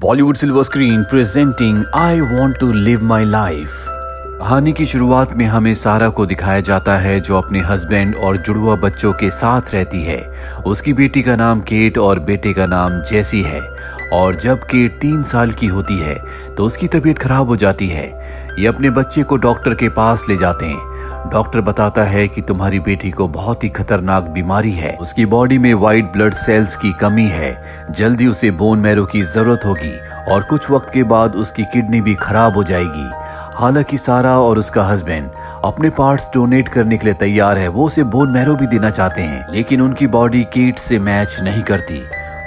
Bollywood silver screen presenting I want to live my life. कहानी की शुरुआत में हमें सारा को दिखाया जाता है जो अपने हस्बैंड और जुड़वा बच्चों के साथ रहती है। उसकी बेटी का नाम केट और बेटे का नाम जेसी है। और जब केट 3 साल की होती है तो उसकी तबीयत खराब हो जाती है। ये अपने बच्चे को डॉक्टर के पास ले जाते हैं। डॉक्टर बताता है कि तुम्हारी बेटी को बहुत ही खतरनाक बीमारी है। उसकी बॉडी में व्हाइट ब्लड सेल्स की कमी है। जल्दी उसे बोन मैरो की जरूरत होगी और कुछ वक्त के बाद उसकी किडनी भी खराब हो जाएगी। हालांकि सारा और उसका हस्बैंड अपने पार्ट्स डोनेट करने के लिए तैयार है। वो उसे बोन मैरो भी देना चाहते हैं, लेकिन उनकी बॉडी केट से मैच नहीं करती।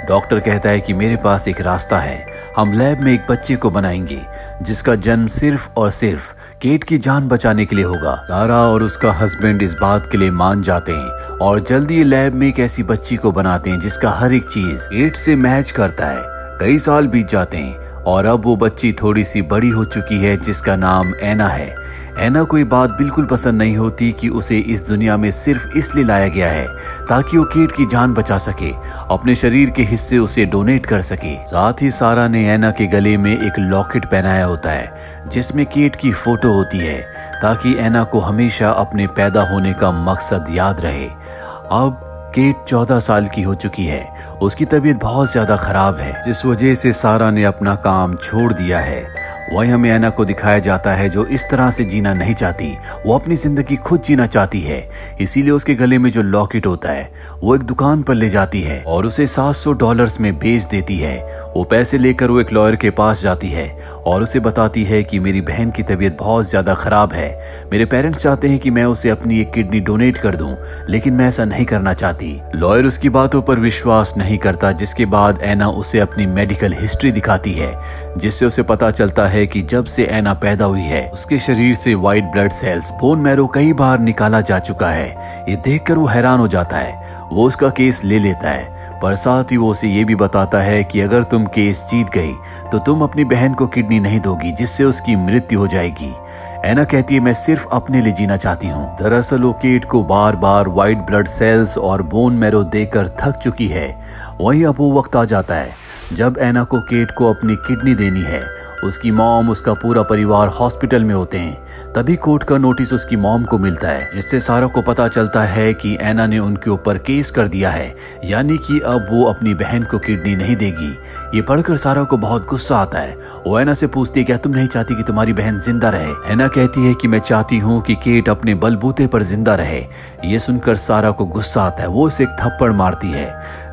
डॉक्टर कहता है कि मेरे पास एक रास्ता है। हम लैब में एक बच्चे को बनाएंगे जिसका जन्म सिर्फ और सिर्फ केट की जान बचाने के लिए होगा। सारा और उसका हस्बैंड इस बात के लिए मान जाते हैं और जल्दी लैब में एक ऐसी बच्ची को बनाते हैं जिसका हर एक चीज केट से मैच करता है। कई साल बीत जाते हैं और अब वो बच्ची थोड़ी सी बड़ी हो चुकी है जिसका नाम एना है। एना को ये बात बिल्कुल पसंद नहीं होती कि उसे इस दुनिया में सिर्फ इसलिए लाया गया है ताकि वो केट की जान बचा सके, अपने शरीर के हिस्से उसे डोनेट कर सके। साथ ही सारा ने एना के गले में एक लॉकेट पहनाया होता है जिसमें केट की फोटो होती है ताकि एना को हमेशा अपने पैदा होने का मकसद याद रहे। अब केट 14 साल की हो चुकी है। उसकी तबीयत बहुत ज्यादा खराब है जिस वजह से सारा ने अपना काम छोड़ दिया है। वहीं हमें एना को दिखाया जाता है जो इस तरह से जीना नहीं चाहती। वो अपनी जिंदगी खुद जीना चाहती है। इसीलिए उसके गले में जो लॉकेट होता है वो एक दुकान पर ले जाती है और उसे $700 में बेच देती है। वो पैसे लेकर वो एक लॉयर के पास जाती है और उसे बताती है कि मेरी बहन की तबीयत बहुत ज्यादा खराब है। मेरे पेरेंट्स चाहते हैं कि मैं उसे अपनी एक किडनी डोनेट कर दूं, लेकिन मैं ऐसा नहीं करना चाहती। लॉयर उसकी बातों पर विश्वास नहीं करता, जिसके बाद एना उसे अपनी मेडिकल हिस्ट्री दिखाती है जिससे उसे पता चलता है कि जब से एना पैदा हुई है उसके शरीर से white blood cells bone marrow कई बार निकाला जा चुका है। ये देखकर वो हैरान हो जाता है। वो उसका केस ले लेता है, पर साथ ही वो उसे ये भी बताता है कि अगर तुम केस जीत गई तो तुम अपनी बहन को किडनी नहीं दोगी, जिससे उसकी मृत्यु हो जाएगी। एना कहती है मैं सिर्फ अपने लिए जीना चाहती हूँ। दरअसल वो केट को बार बार व्हाइट ब्लड सेल्स और बोन मैरो देकर थक चुकी है। वहीं अब वो वक्त आ जाता है जब एना को केट को अपनी किडनी देनी है। उसकी मॉम, उसका पूरा परिवार हॉस्पिटल में होते हैं। तभी कोर्ट का नोटिस उसकी मॉम को मिलता है जिससे सारा को पता चलता है कि एना ने उनके ऊपर केस कर दिया है, यानी कि अब वो अपनी बहन को किडनी नहीं देगी। ये पढ़कर सारा को बहुत गुस्सा आता है। वो एना से पूछती है क्या तुम नहीं चाहती कि तुम्हारी बहन जिंदा रहे। एना कहती है कि मैं चाहती हूँ कि केट अपने बलबूते पर जिंदा रहे। ये सुनकर सारा को गुस्सा आता है। वो उसे एक थप्पड़ मारती है,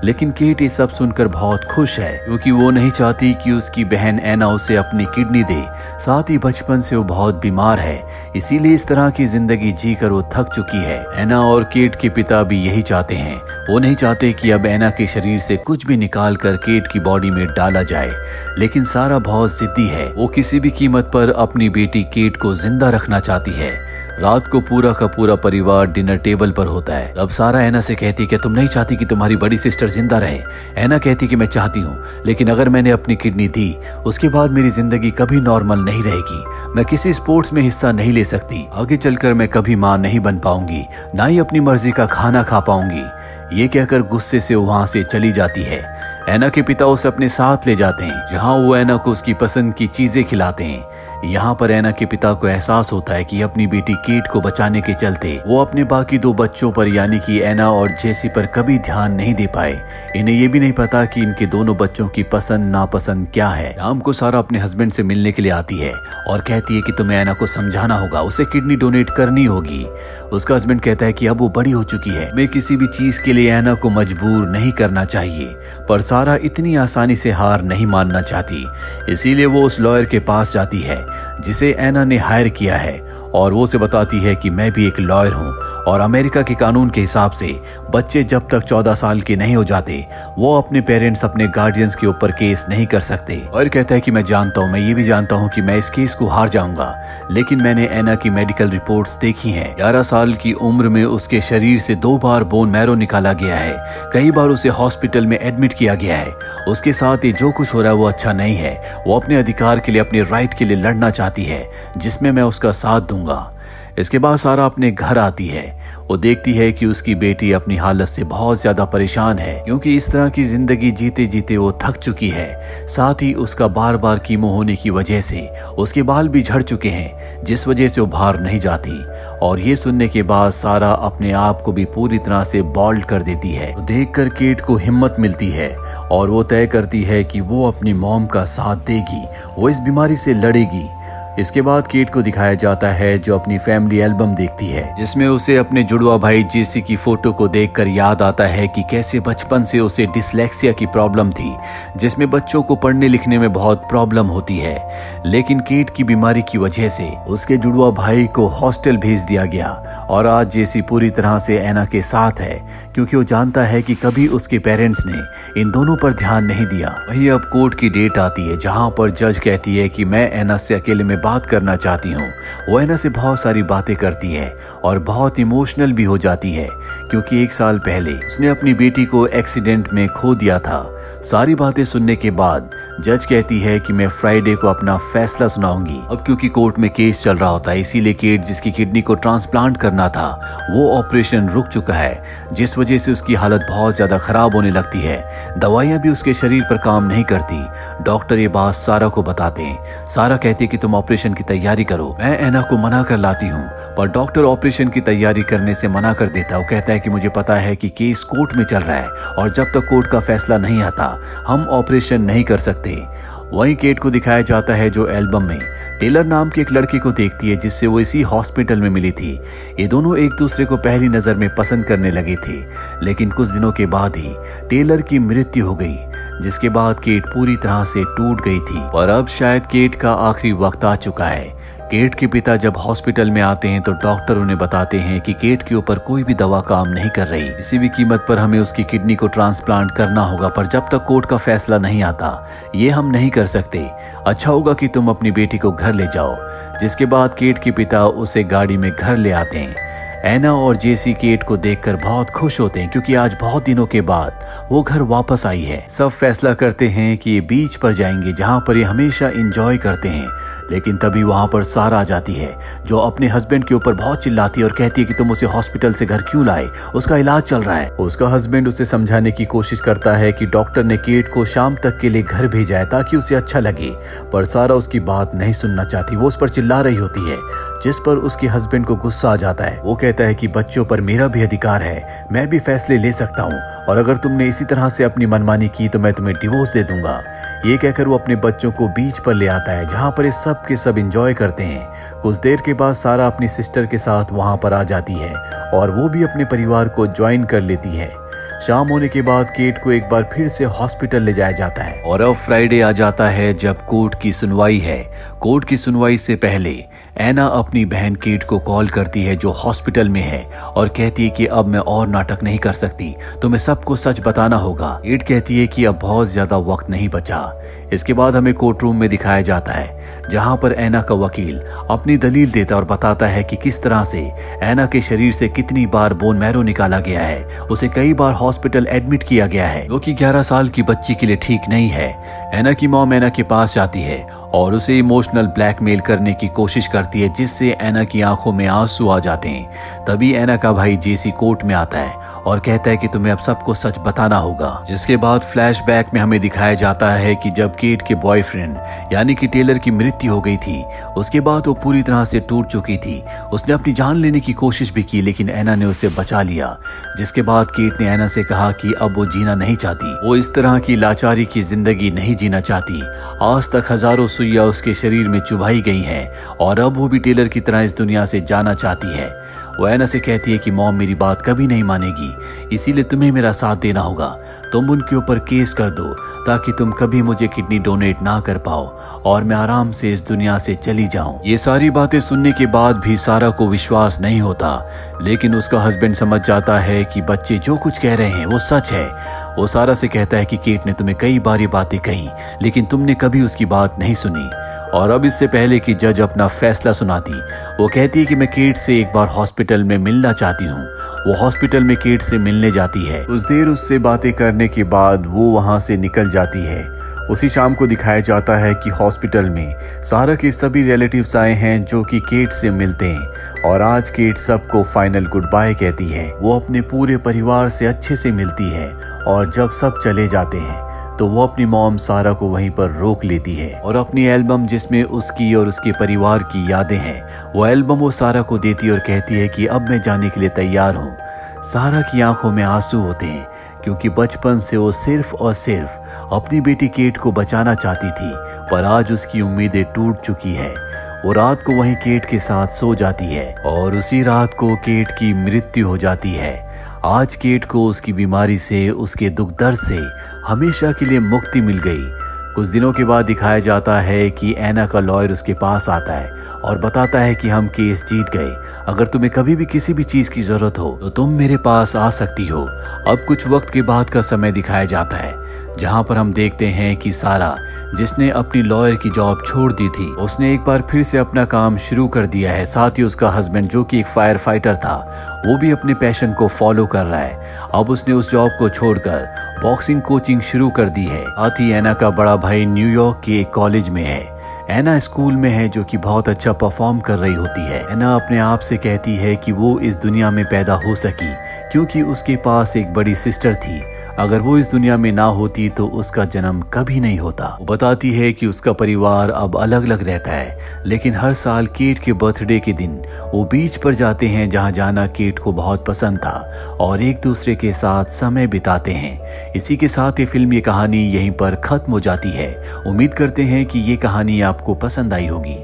लेकिन केट ये सब सुनकर बहुत खुश है क्योंकि वो नहीं चाहती कि उसकी बहन एना उसे अपनी किडनी दे। साथ ही बचपन से वो बहुत बीमार है, इसीलिए इस तरह की जिंदगी जीकर वो थक चुकी है। एना और केट के पिता भी यही चाहते हैं। वो नहीं चाहते कि अब एना के शरीर से कुछ भी निकाल कर केट की बॉडी में डाला जाए, लेकिन सारा बहुत जिद्दी है। वो किसी भी कीमत पर अपनी बेटी केट को जिंदा रखना चाहती है। रात को पूरा का पूरा परिवार डिनर टेबल पर होता है। अब सारा एना से कहती है कि तुम नहीं चाहती कि तुम्हारी बड़ी सिस्टर जिंदा रहे। एना कहती कि मैं चाहती हूँ, लेकिन अगर मैंने अपनी किडनी दी उसके बाद मेरी जिंदगी कभी नॉर्मल नहीं रहेगी। मैं किसी स्पोर्ट्स में हिस्सा नहीं ले सकती। आगे चलकर मैं कभी माँ नहीं बन पाऊंगी, ना ही अपनी मर्जी का खाना खा पाऊंगी। ये कहकर गुस्से से वहां से चली जाती है। एना के पिता उसे अपने साथ ले जाते हैं जहां वो एना को उसकी पसंद की चीजें खिलाते हैं। यहाँ पर एना के पिता को एहसास होता है कि अपनी बेटी केट को बचाने के चलते वो अपने बाकी 2 बच्चों पर यानी कि एना और जेसी पर कभी ध्यान नहीं दे पाए। इन्हें ये भी नहीं पता कि इनके दोनों बच्चों की पसंद नापसंद क्या है। शाम को सारा अपने हस्बैंड से मिलने के लिए आती है और कहती है कि तुम्हें एना को समझाना होगा, उसे किडनी डोनेट करनी होगी। उसका हस्बैंड कहता है कि अब वो बड़ी हो चुकी है, मैं किसी भी चीज के लिए एना को मजबूर नहीं करना चाहिए। पर सारा इतनी आसानी से हार नहीं मानना चाहती, इसीलिए वो उस लॉयर के पास जाती है जिसे एना ने हायर किया है और वो उसे बताती है कि मैं भी एक लॉयर हूँ और अमेरिका के कानून के हिसाब से बच्चे जब तक 14 साल के नहीं हो जाते वो अपने पेरेंट्स, अपने गार्डियंस के ऊपर केस नहीं कर सकते। और कहता है कि मैं जानता हूँ, मैं ये भी जानता हूँ कि मैं इस केस को हार जाऊंगा, लेकिन मैंने एना की मेडिकल रिपोर्ट्स देखी हैं। 11 साल की उम्र में उसके शरीर से 2 बार बोन मैरो निकाला गया है। कई बार उसे हॉस्पिटल में एडमिट किया गया है। उसके साथ ही जो कुछ हो रहा है वो अच्छा नहीं है। वो अपने अधिकार के लिए, अपने राइट के लिए लड़ना चाहती है, जिसमें मैं उसका साथ दूंगा। इसके बाद सारा अपने घर आती है। वो देखती है कि उसकी बेटी अपनी हालत से बहुत ज्यादा परेशान है, क्योंकि इस तरह की जिंदगी जीते जीते वो थक चुकी है। साथ ही उसका बार बार कीमो होने की वजह से उसके बाल भी झड़ चुके हैं, जिस वजह से वो बाहर नहीं जाती। और ये सुनने के बाद सारा अपने आप को भी पूरी तरह से बॉल्ड कर देती है। तो देखकर केट को हिम्मत मिलती है और वो तय करती है कि वो अपनी मॉम का साथ देगी, वो इस बीमारी से लड़ेगी। इसके बाद केट को दिखाया जाता है जो अपनी फैमिली एल्बम देखती है, जिसमें उसे अपने जुड़वा भाई जेसी की फोटो को देखकर याद आता है कि कैसे बचपन से उसे डिसलेक्सिया की प्रॉब्लम थी, जिसमें बच्चों को पढ़ने लिखने में बहुत प्रॉब्लम होती है। लेकिन केट की बीमारी की वजह से उसके जुड़वा भाई को हॉस्टल भेज दिया गया और आज जेसी पूरी तरह से एना के साथ है, क्योंकि वो जानता है कि कभी उसके पेरेंट्स ने इन दोनों पर ध्यान नहीं दिया। वहीं अब कोर्ट की डेट आती है, जहां पर जज कहती है कि मैं एना से अकेले में बात करना चाहती हूँ। वो एना से बहुत सारी बातें करती है और बहुत इमोशनल भी हो जाती है, क्योंकि 1 साल पहले उसने अपनी बेटी को एक्सीडेंट में खो दिया था। सारी बातें सुनने के बाद जज कहती है कि मैं फ्राइडे को अपना फैसला सुनाऊंगी। अब क्योंकि कोर्ट में केस चल रहा होता है, इसीलिए केट जिसकी किडनी को ट्रांसप्लांट करना था वो ऑपरेशन रुक चुका है, जिस वजह से उसकी हालत बहुत ज्यादा खराब होने लगती है। दवाइयां भी उसके शरीर पर काम नहीं करती। डॉक्टर ये बात सारा को बताते हैं। सारा कहती है कि तुम ऑपरेशन की तैयारी करो। मैं एना को मना कर लाती हूँ, पर डॉक्टर ऑपरेशन की तैयारी करने से मना कर देता। वो कहता है कि मुझे पता है कि केस कोर्ट में चल रहा है और जब तक कोर्ट का फैसला नहीं आता हम ऑपरेशन नहीं कर सकते। वहीं केट को दिखाया जाता है जो एल्बम में टेलर नाम के एक लड़के को देखती है, जिससे वो इसी हॉस्पिटल में मिली थी। ये दोनों एक दूसरे को पहली नजर में पसंद करने लगे थे, लेकिन कुछ दिनों के बाद ही टेलर की मृत्यु हो गई, जिसके बाद केट पूरी तरह से टूट गई थी। और अब शायद केट का आखिरी वक्त आ चुका है। केट के पिता जब हॉस्पिटल में आते हैं तो डॉक्टर उन्हें बताते हैं कि केट के ऊपर कोई भी दवा काम नहीं कर रही, किसी भी कीमत पर हमें उसकी किडनी को ट्रांसप्लांट करना होगा, पर जब तक कोर्ट का फैसला नहीं आता ये हम नहीं कर सकते। अच्छा होगा कि तुम अपनी बेटी को घर ले जाओ। जिसके बाद केट के पिता उसे गाड़ी में घर ले आते हैं। एना और जेसी केट को देखकर बहुत खुश होते हैं, क्योंकि आज बहुत दिनों के बाद वो घर वापस आई है। सब फैसला करते हैं कि ये बीच पर जाएंगे, जहाँ पर ये हमेशा एंजॉय करते हैं। लेकिन तभी वहां पर सारा आ जाती है, जो अपने हस्बैंड के ऊपर बहुत चिल्लाती है और कहती है कि तुम उसे हॉस्पिटल से घर क्यों लाए, उसका इलाज चल रहा है। उसका हस्बैंड उसे समझाने की कोशिश करता है कि डॉक्टर ने केट को शाम तक के लिए घर भेजा है ताकि उसे अच्छा लगे, पर सारा उसकी बात नहीं सुनना चाहती। वो उस पर चिल्ला रही होती है, जिस पर उसके हस्बैंड को गुस्सा आ जाता है। वो कहता है कि बच्चों पर मेरा भी अधिकार है, मैं भी फैसले ले सकता हूँ, और अगर तुमने इसी तरह से अपनी मनमानी की तो मैं तुम्हें डिवोर्स दे दूंगा। ये कहकर वो अपने बच्चों को बीच पर ले आता है, जहाँ पर ये सब के सब एंजॉय करते हैं। कुछ देर के बाद सारा अपनी सिस्टर के साथ वहाँ पर आ जाती है और वो भी अपने परिवार को ज्वाइन कर लेती है। शाम होने के बाद केट को एक बार फिर से हॉस्पिटल ले जाया जाता है और अब फ्राइडे आ जाता है जब कोर्ट की सुनवाई है। कोर्ट की सुनवाई से पहले एना अपनी बहन केट को कॉल करती है जो हॉस्पिटल में है और कहती है कि अब मैं और नाटक नहीं कर सकती, तुम्हें सबको सच बताना होगा। केट कहती है कि अब बहुत ज्यादा वक्त नहीं बचा। इसके बाद हमें कोर्ट रूम में दिखाया जाता है, जहां पर एना का वकील अपनी दलील देता और बताता है कि किस तरह से एना के शरीर से कितनी बार बोन मैरो निकाला गया है, उसे कई बार हॉस्पिटल एडमिट किया गया है, जो कि 11 साल की बच्ची के लिए ठीक नहीं है। एना की मॉम एना के पास जाती है और उसे इमोशनल ब्लैकमेल करने की कोशिश करती है, जिससे एना की आंखों में आंसू आ जाते हैं। तभी एना का भाई जेसी कोर्ट में आता है और कहता है कि तुम्हें अब सबको सच बताना होगा। जिसके बाद फ्लैशबैक में हमें दिखाया जाता है कि जब केट के बॉयफ्रेंड यानी कि टेलर की मृत्यु हो गई थी, उसके बाद वो पूरी तरह से टूट चुकी थी। उसने अपनी जान लेने की कोशिश भी की, लेकिन एना ने उसे बचा लिया। जिसके बाद केट ने एना से कहा कि अब वो जीना नहीं चाहती, वो इस तरह की लाचारी की जिंदगी नहीं जीना चाहती। आज तक हजारों सुइयां उसके शरीर में चुभाई गई हैं और अब वो भी टेलर की तरह इस दुनिया से जाना चाहती है। वो एना से कहती है कि मॉम मेरी बात कभी नहीं मानेगी, इसीलिए तुम्हें मेरा साथ देना होगा। तुम उनके ऊपर केस कर दो ताकि तुम कभी मुझे किडनी डोनेट ना कर पाओ और मैं आराम से इस दुनिया से चली जाऊं। ये सारी बातें सुनने के बाद भी सारा को विश्वास नहीं होता, लेकिन उसका हस्बैंड समझ जाता है कि बच्चे जो कुछ कह रहे हैं वो सच है। वो सारा से कहता है कि केट ने तुम्हें कई बार ये बातें कही, लेकिन तुमने कभी उसकी बात नहीं सुनी। और अब इससे पहले कि जज अपना फैसला सुनाती, वो कहती है कि मैं केट से एक बार हॉस्पिटल में मिलना चाहती हूँ। वो हॉस्पिटल में केट से मिलने जाती है। कुछ देर उससे बातें करने के बाद वो वहाँ से निकल जाती है। उसी शाम को दिखाया जाता है कि हॉस्पिटल में सारा के सभी रिलेटिव्स आए हैं जो कि केट से मिलते हैं और आज केट सबको फाइनल गुड बाय कहती है। वो अपने पूरे परिवार से अच्छे से मिलती है और जब सब चले जाते हैं तो वो अपनी मॉम सारा को वहीं पर रोक लेती है और अपनी एल्बम जिसमें उसकी और उसके परिवार की यादें हैं वो एल्बम वो सारा को देती और कहती है कि अब मैं जाने के लिए तैयार हूँ। सारा की आंखों में आंसू होते हैं क्योंकि बचपन से वो सिर्फ और सिर्फ अपनी बेटी केट को बचाना चाहती थी, पर आज उसकी उम्मीदें टूट चुकी है। वो रात को वहीं केट के साथ सो जाती है और उसी रात को केट की मृत्यु हो जाती है। आज केट को उसकी बीमारी से, उसके दुख दर्द से हमेशा के लिए मुक्ति मिल गई। कुछ दिनों के बाद दिखाया जाता है कि एना का लॉयर उसके पास आता है और बताता है कि हम केस जीत गए, अगर तुम्हें कभी भी किसी भी चीज की जरूरत हो तो तुम मेरे पास आ सकती हो। अब कुछ वक्त के बाद का समय दिखाया जाता है जहां पर हम देखते हैं कि सारा, जिसने अपनी लॉयर की जॉब छोड़ दी थी, उसने एक बार फिर से अपना काम शुरू कर दिया है। साथ ही उसका हस्बैंड जो कि एक फायर फाइटर था वो भी अपने पैशन को फॉलो कर रहा है। अब उसने उस जॉब को छोड़कर बॉक्सिंग कोचिंग शुरू कर दी है। साथ ही एना का बड़ा भाई न्यूयॉर्क के एक कॉलेज में है। एना स्कूल में है जो कि बहुत अच्छा परफॉर्म कर रही होती है। एना अपने आप से कहती है कि वो इस दुनिया में पैदा हो सकी क्योंकि उसके पास एक बड़ी सिस्टर थी। अगर वो इस दुनिया में ना होती तो उसका जन्म कभी नहीं होता। वो बताती है कि उसका परिवार अब अलग अलग रहता है, लेकिन हर साल केट के बर्थडे के दिन वो बीच पर जाते हैं जहां जाना केट को बहुत पसंद था और एक दूसरे के साथ समय बिताते हैं। इसी के साथ ये फिल्म, ये कहानी यहीं पर खत्म हो जाती है। उम्मीद करते हैं कि ये कहानी आपको पसंद आई होगी।